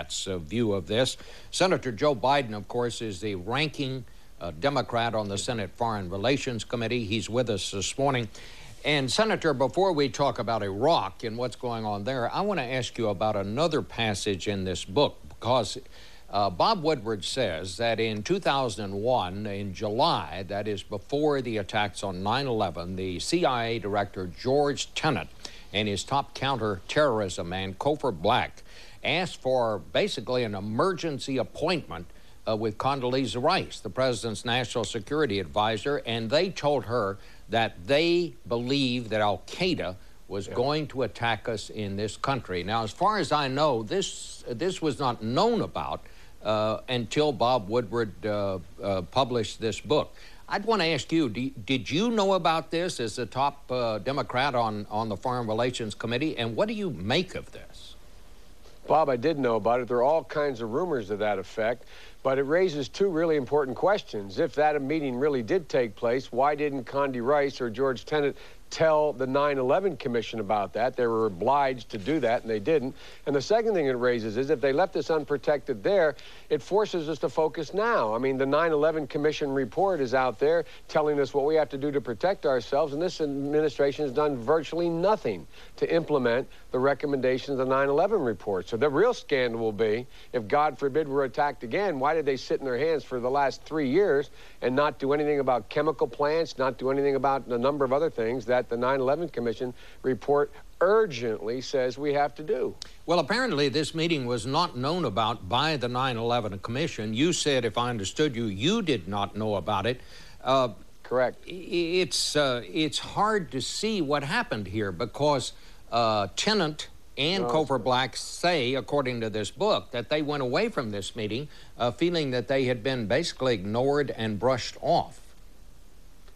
view of this. Senator Joe Biden, of course, is the ranking Democrat on the Senate Foreign Relations Committee. He's with us this morning. And Senator, before we talk about Iraq and what's going on there, I want to ask you about another passage in this book, because Bob Woodward says that in 2001, in July, that is before the attacks on 9/11, the CIA director George Tenet and his top counterterrorism man, Cofer Black, asked for basically an emergency appointment with Condoleezza Rice, the president's national security advisor, and they told her that they believe that al-Qaeda was going to attack us in this country. Now, as far as I know, this was not known about until Bob Woodward published this book. I'd want to ask you, did you know about this as the top Democrat on the Foreign Relations Committee, and what do you make of this? Bob, I did know about it. There are all kinds of rumors to that effect, but it raises two really important questions. If that meeting really did take place, why didn't Condi Rice or George Tenet tell the 9/11 Commission about that? They were obliged to do that, and they didn't. And the second thing it raises is if they left this unprotected there, it forces us to focus now. I mean, the 9/11 Commission report is out there telling us what we have to do to protect ourselves, and this administration has done virtually nothing to implement the recommendations of the 9/11 report. So the real scandal will be, if God forbid we're attacked again, why did they sit in their hands for the last 3 years and not do anything about chemical plants, not do anything about a number of other things that the 9/11 Commission report urgently says we have to do? Well, apparently this meeting was not known about by the 9/11 Commission. You said, if I understood you, you did not know about it. Correct. It's hard to see what happened here, because Tenet and Cofer Black say, according to this book, that they went away from this meeting feeling that they had been basically ignored and brushed off.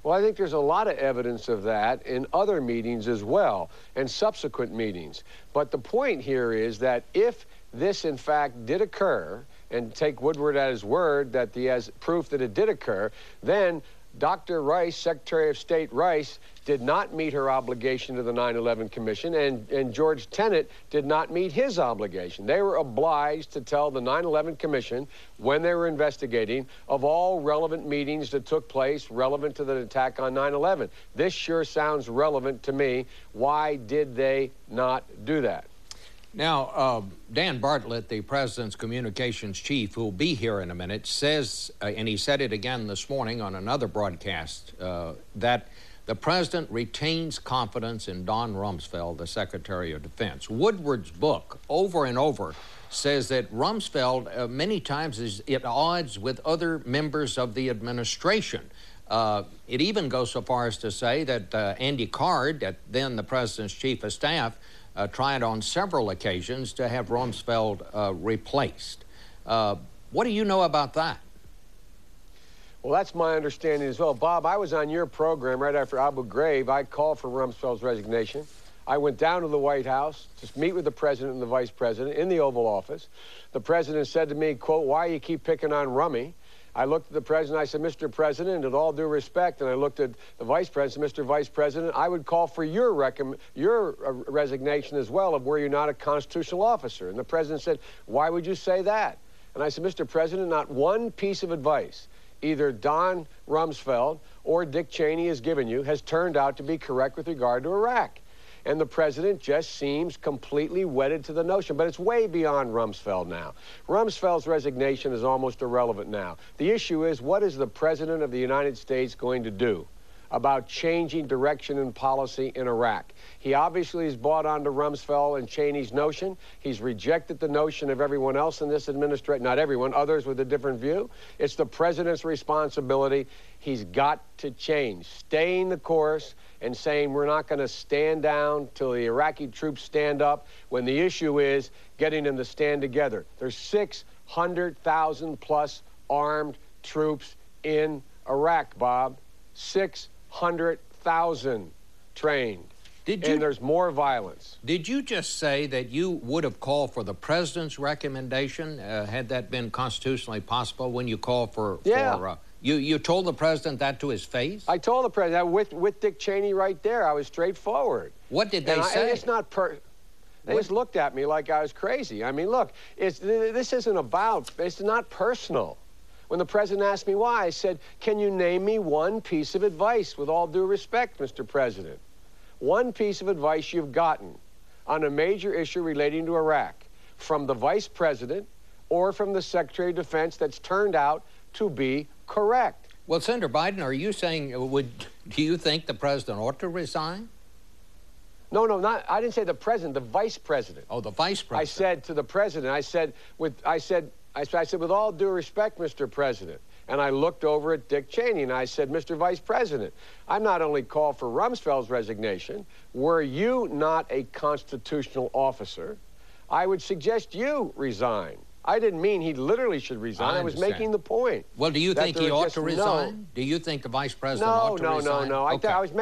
Well, I think there's a lot of evidence of that in other meetings as well, and subsequent meetings. But the point here is that if this, in fact, did occur, and take Woodward at his word that he has proof that it did occur, then Dr. Rice, Secretary of State Rice, did not meet her obligation to the 9/11 Commission, and George Tenet did not meet his obligation. They were obliged to tell the 9/11 Commission, when they were investigating, of all relevant meetings that took place relevant to the attack on 9/11. This sure sounds relevant to me. Why did they not do that? Now, Dan Bartlett, the president's communications chief, who will be here in a minute, says, and he said it again this morning on another broadcast, that the president retains confidence in Don Rumsfeld, the Secretary of Defense. Woodward's book, over and over, says that Rumsfeld many times is at odds with other members of the administration. It even goes so far as to say that Andy Card, then the president's chief of staff, tried on several occasions to have Rumsfeld replaced. What do you know about that? Well, that's my understanding as well. Bob, I was on your program right after Abu Ghraib. I called for Rumsfeld's resignation. I went down to the White House to meet with the president and the vice president in the Oval Office. The president said to me, quote, "Why you keep picking on Rummy?" I looked at the president, I said, "Mr. President, with all due respect," and I looked at the vice president, "Mr. Vice President, I would call for your resignation as well, of were you not a constitutional officer." And the president said, "Why would you say that?" And I said, "Mr. President, not one piece of advice either Don Rumsfeld or Dick Cheney has given you has turned out to be correct with regard to Iraq." And the president just seems completely wedded to the notion. But it's way beyond Rumsfeld now. Rumsfeld's resignation is almost irrelevant now. The issue is, what is the president of the United States going to do about changing direction and policy in Iraq? He obviously has bought onto Rumsfeld and Cheney's notion. He's rejected the notion of everyone else in this administration, not everyone, others with a different view. It's the president's responsibility. He's got to change, staying the course and saying we're not going to stand down till the Iraqi troops stand up, when the issue is getting them to stand together. There's 600,000 plus armed troops in Iraq, Bob. 600,000 trained. And there's more violence. Did you just say that you would have called for the president's recommendation, had that been constitutionally possible, when you called for... Yeah. You told the president that to his face? I told the president, with Dick Cheney right there. I was straightforward. What did they say? It's not They just looked at me like I was crazy. I mean, look, this isn't about, it's not personal. When the president asked me why, I said, can you name me one piece of advice, with all due respect, Mr. President? One piece of advice you've gotten on a major issue relating to Iraq from the vice president or from the Secretary of Defense that's turned out to be correct. Well, Senator Biden, are you saying, do you think the president ought to resign? No, I didn't say the president, the vice president. Oh, the vice president. I said to the president, I said, with all due respect, Mr. President, and I looked over at Dick Cheney and I said, Mr. Vice President, I'm not only called for Rumsfeld's resignation, were you not a constitutional officer, I would suggest you resign. I didn't mean he literally should resign. I was making the point. Well, do you think he ought to resign? Do you think the vice president ought to resign? No. Okay. I was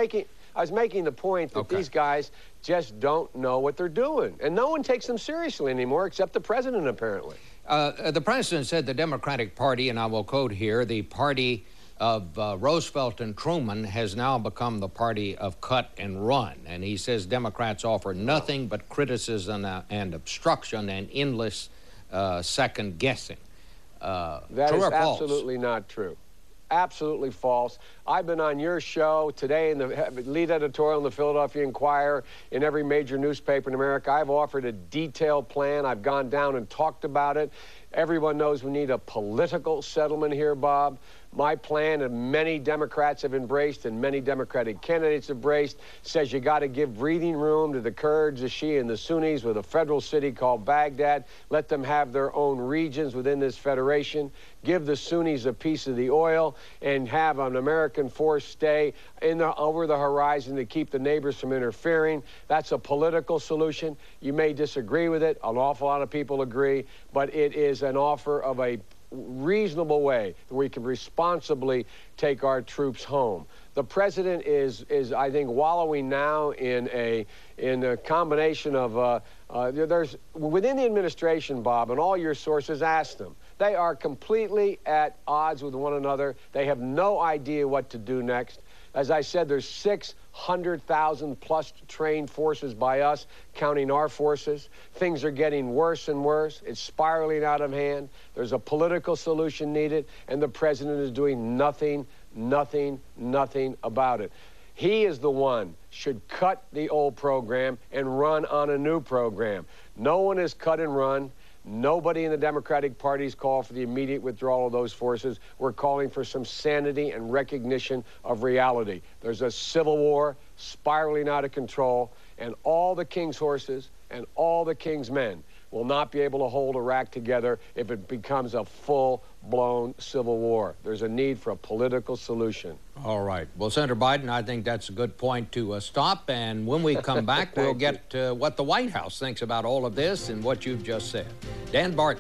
making the point that these guys just don't know what they're doing. And no one takes them seriously anymore except the president, apparently. The president said the Democratic Party, and I will quote here, the party of Roosevelt and Truman has now become the party of cut and run. And he says Democrats offer nothing but criticism and obstruction and endless second guessing. That is absolutely not true. Absolutely false. I've been on your show today in the lead editorial in the Philadelphia Inquirer, in every major newspaper in America. I've offered a detailed plan. I've gone down and talked about it. Everyone knows we need a political settlement here, Bob. My plan, and many Democrats have embraced and many Democratic candidates have embraced, says you got to give breathing room to the Kurds, the Shia, and the Sunnis with a federal city called Baghdad. Let them have their own regions within this federation. Give the Sunnis a piece of the oil and have an American force stay over the horizon to keep the neighbors from interfering. That's a political solution. You may disagree with it. An awful lot of people agree, but it is an offer of a reasonable way that we can responsibly take our troops home. The president is I think, wallowing now in a combination of there's within the administration, Bob, and all your sources ask them. They are completely at odds with one another. They have no idea what to do next. As I said, there's 600,000 plus trained forces by us, counting our forces. Things are getting worse and worse. It's spiraling out of hand. There's a political solution needed, and the president is doing nothing about it. He is the one should cut the old program and run on a new program. No one has cut and run. Nobody in the Democratic Party's called for the immediate withdrawal of those forces. We're calling for some sanity and recognition of reality. There's a civil war spiraling out of control, and all the king's horses and all the king's men will not be able to hold Iraq together if it becomes a full-blown civil war. There's a need for a political solution. All right. Well, Senator Biden, I think that's a good point to stop. And when we come back, we'll get what the White House thinks about all of this and what you've just said. Dan Bartlett.